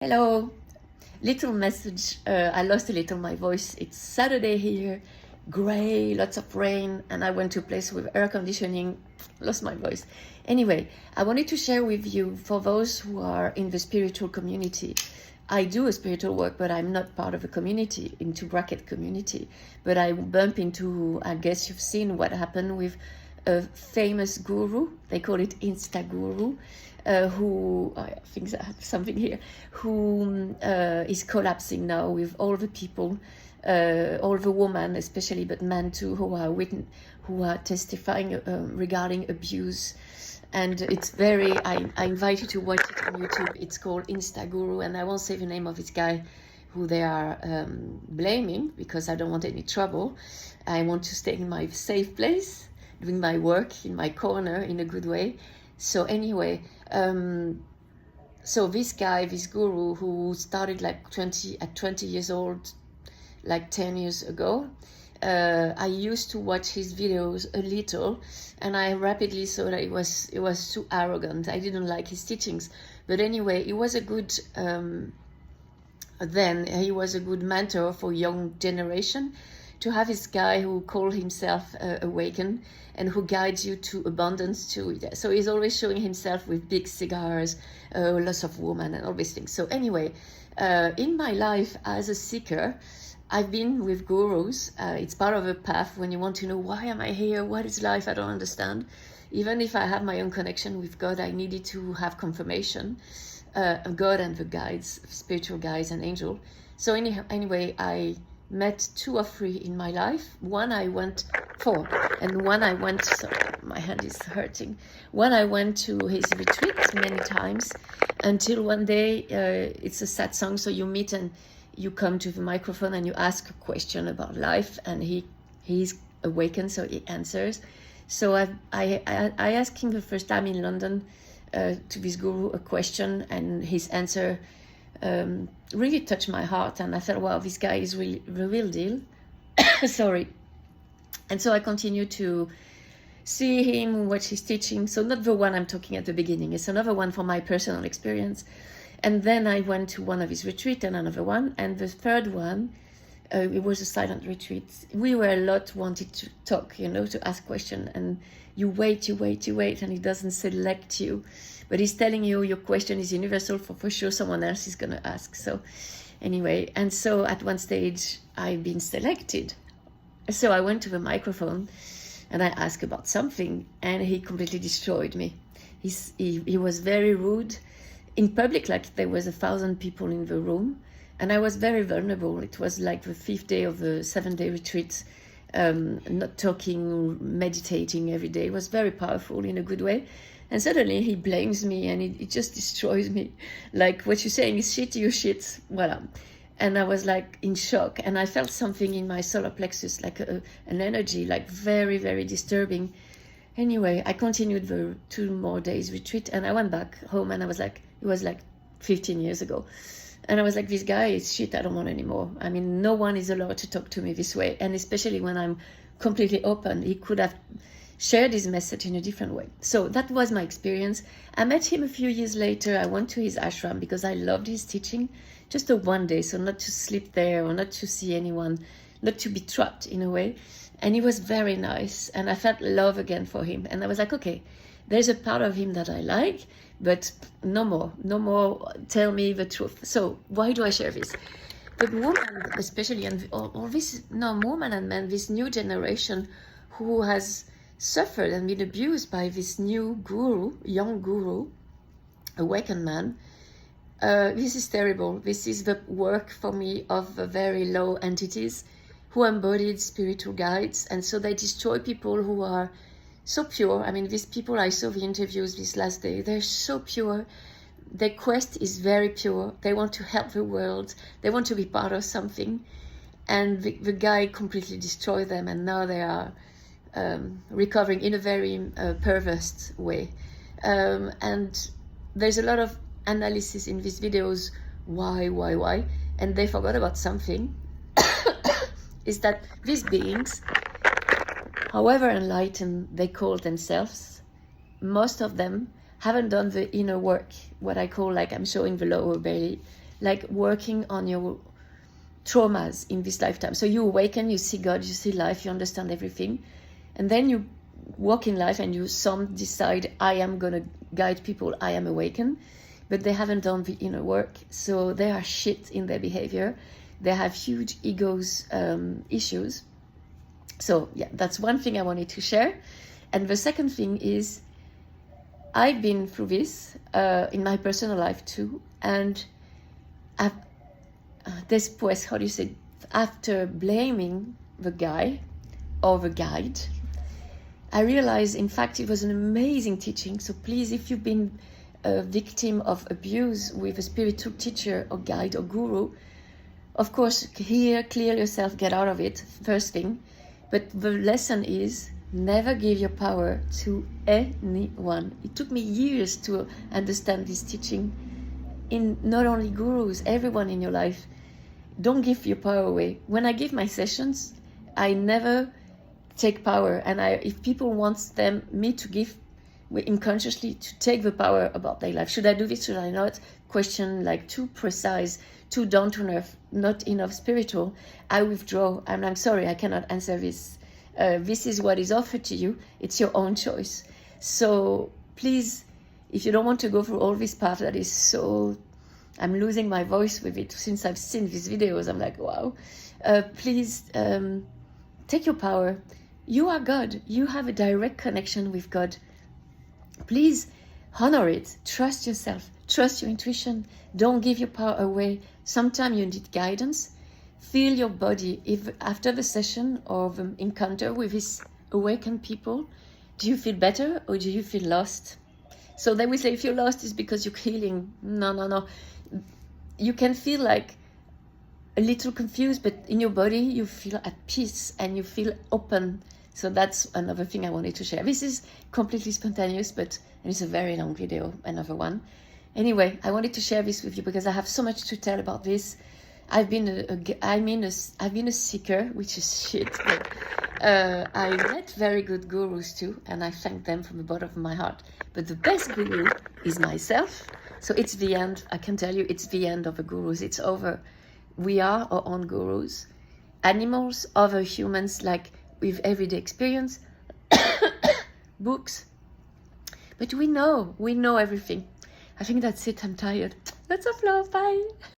Hello, little message. I lost a little my voice. It's Saturday here, gray, lots of rain, and I went to a place with air conditioning, lost my voice. Anyway, I wanted to share with you, for those who are in the spiritual community, I do a spiritual work, but I'm not part of a community, into bracket community. But I bump into, I guess you've seen what happened with a famous guru, they call it Insta Guru, who, I think I have something here, who is collapsing now with all the people, all the women especially, but men too, who are testifying regarding abuse. And it's very, I invite you to watch it on YouTube. It's called Insta Guru, and I won't say the name of this guy who they are blaming, because I don't want any trouble. I want to stay in my safe place, doing my work in my corner in a good way. So anyway, so this guy, this guru, who started like 20 years old, like 10 years ago, I used to watch his videos a little, and I rapidly saw that it was too arrogant. I didn't like his teachings, but anyway, he was a good then he was a good mentor for young generation. To have this guy who called himself Awaken, and who guides you to abundance too. So he's always showing himself with big cigars, lots of women and all these things. So anyway, in my life as a seeker, I've been with gurus. It's part of a path when you want to know, why am I here? What is life? I don't understand. Even if I have my own connection with God, I needed to have confirmation. God and the guides, spiritual guides and angel. So anyway, I met 2 or 3 in my life. One I went for, and one I went, sorry, my hand is hurting. One I went to his retreat many times, until one day, it's a sad song, so you meet and you come to the microphone and you ask a question about life, and he's awakened, so he answers. So I asked him the first time in London to this guru a question, and his answer really touched my heart, and I thought, wow, this guy is really the real deal. Sorry. And so I continued to see him, watch his teaching. So not the one I'm talking at the beginning, it's another one from my personal experience. And then I went to one of his retreats, and another one, and the third one, it was a silent retreat. We were a lot wanted to talk, to ask questions, and you wait, and he doesn't select you, but he's telling you your question is universal, for sure someone else is going to ask. So anyway, and so at one stage I've been selected. So I went to the microphone and I asked about something, and he completely destroyed me. He was very rude in public, like there was 1,000 people in the room, and I was very vulnerable. It was like the 5th day of the 7-day retreat, not talking, meditating every day. It was very powerful in a good way. And suddenly he blames me, and it just destroys me. Like, what you're saying is shit, you shit, voila. And I was like in shock, and I felt something in my solar plexus, like an energy, like very, very disturbing. Anyway, I continued the 2 more days retreat, and I went back home, and I was like, it was like 15 years ago. And I was like, this guy is shit, I don't want anymore. I mean, no one is allowed to talk to me this way. And especially when I'm completely open, he could have shared his message in a different way. So that was my experience. I met him a few years later. I went to his ashram because I loved his teaching. Just a one day, so not to sleep there or not to see anyone, not to be trapped in a way. And he was very nice, and I felt love again for him. And I was like, okay, there's a part of him that I like, but no more, tell me the truth. So why do I share this? The woman, especially, and all this, woman and man, this new generation who has suffered and been abused by this new guru, young guru, awakened man, this is terrible. This is the work for me of the very low entities who embodied spiritual guides, and so they destroy people who are so pure. I mean, these people, I saw the interviews this last day, they're so pure. Their quest is very pure. They want to help the world. They want to be part of something. And the guy completely destroyed them, and now they are recovering in a very perverse way. And there's a lot of analysis in these videos, why, and they forgot about something, is that these beings, however enlightened they call themselves, most of them haven't done the inner work, what I call, like I'm showing the lower belly, like working on your traumas in this lifetime. So you awaken, you see God, you see life, you understand everything, and then you walk in life and some decide, I am going to guide people, I am awakened, but they haven't done the inner work, so they are shit in their behavior. They have huge egos issues. So yeah, that's one thing I wanted to share. And the second thing is, I've been through this in my personal life too, and después, how do you say, after blaming the guy or the guide, I realized, in fact, it was an amazing teaching. So please, if you've been a victim of abuse with a spiritual teacher or guide or guru, of course, here, clear yourself, get out of it, first thing. But the lesson is, never give your power to anyone. It took me years to understand this teaching. In not only gurus, everyone in your life, don't give your power away. When I give my sessions, I never take power, and if people want me to give unconsciously, to take the power about their life, should I do this, should I not, question like too precise, too down to earth, not enough spiritual, I withdraw, and I'm sorry, I cannot answer this. This is what is offered to you, it's your own choice. So please, if you don't want to go through all this path that is so, I'm losing my voice with it since I've seen these videos, I'm like, wow, please take your power. You are God. You have a direct connection with God. Please honor it. Trust yourself. Trust your intuition. Don't give your power away. Sometimes you need guidance. Feel your body. If after the session or the encounter with these awakened people, do you feel better or do you feel lost? So then we say, if you're lost, it's because you're healing. No. You can feel like a little confused, but in your body, you feel at peace and you feel open. So that's another thing I wanted to share. This is completely spontaneous, but it's a very long video, another one. Anyway, I wanted to share this with you because I have so much to tell about this. I've been a seeker, which is shit, but I met very good gurus too, and I thank them from the bottom of my heart. But the best guru is myself. So it's the end. I can tell you, it's the end of the gurus. It's over. We are our own gurus. Animals, other humans, like with everyday experience, books. But we know everything. I think that's it. I'm tired. Lots of love. Bye.